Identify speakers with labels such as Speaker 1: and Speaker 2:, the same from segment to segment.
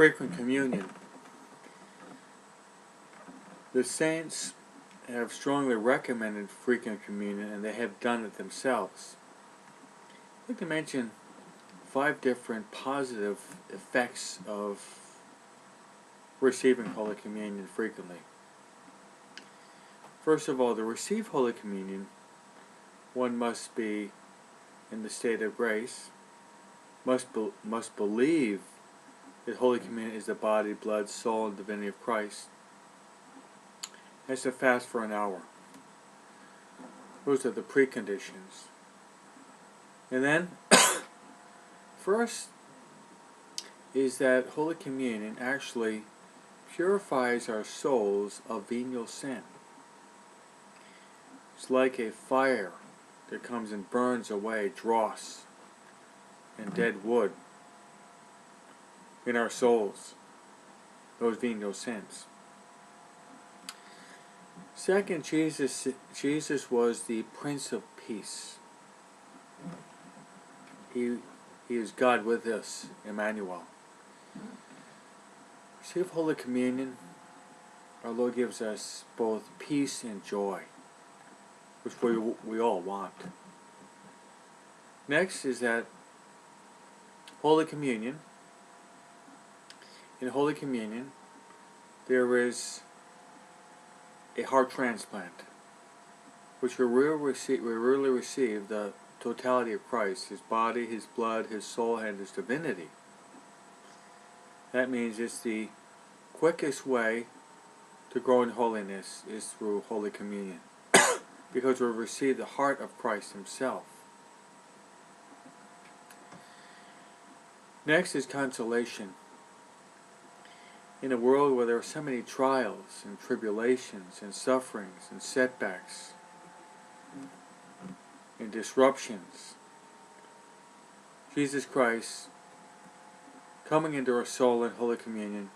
Speaker 1: frequent communion. The saints have strongly recommended frequent communion, and they have done it themselves. I'd like to mention 5 different positive effects of receiving Holy Communion frequently. First of all, to receive Holy Communion, one must be in the state of grace, must believe that Holy Communion is the body, blood, soul, and divinity of Christ. Has to fast for an hour. Those are the preconditions. And then, first is that Holy Communion actually purifies our souls of venial sin. It's like a fire that comes and burns away dross and dead wood in our souls, those venial sins. Second, Jesus was the Prince of Peace. He is God with us, Emmanuel. Receive Holy Communion, our Lord gives us both peace and joy, which we all want. Next is that Holy Communion. In Holy Communion, there is a heart transplant, which we really receive the totality of Christ, His body, His blood, His soul, and His divinity. That means it's the quickest way to grow in holiness is through Holy Communion, because we receive the heart of Christ Himself. Next is consolation. In a world where there are so many trials and tribulations and sufferings and setbacks and disruptions, Jesus Christ coming into our soul in Holy Communion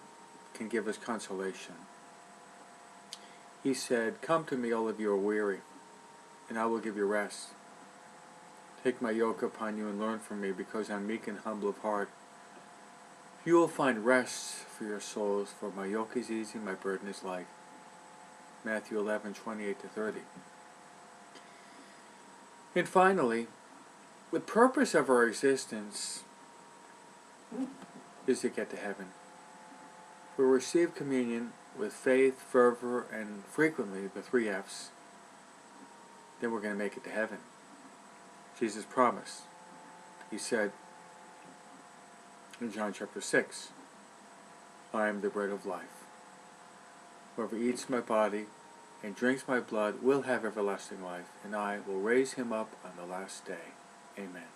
Speaker 1: can give us consolation. He said, "Come to me, all of you are weary, and I will give you rest. Take my yoke upon you and learn from me, because I'm meek and humble of heart. You will find rest for your souls, for my yoke is easy, my burden is light." Matthew 11:28-30. And finally, the purpose of our existence is to get to heaven. If we receive communion with faith, fervor, and frequently, the 3 F's, then we're going to make it to heaven. Jesus promised. He said in John chapter 6, "I am the bread of life. Whoever eats my body and drinks my blood will have everlasting life, and I will raise him up on the last day." Amen.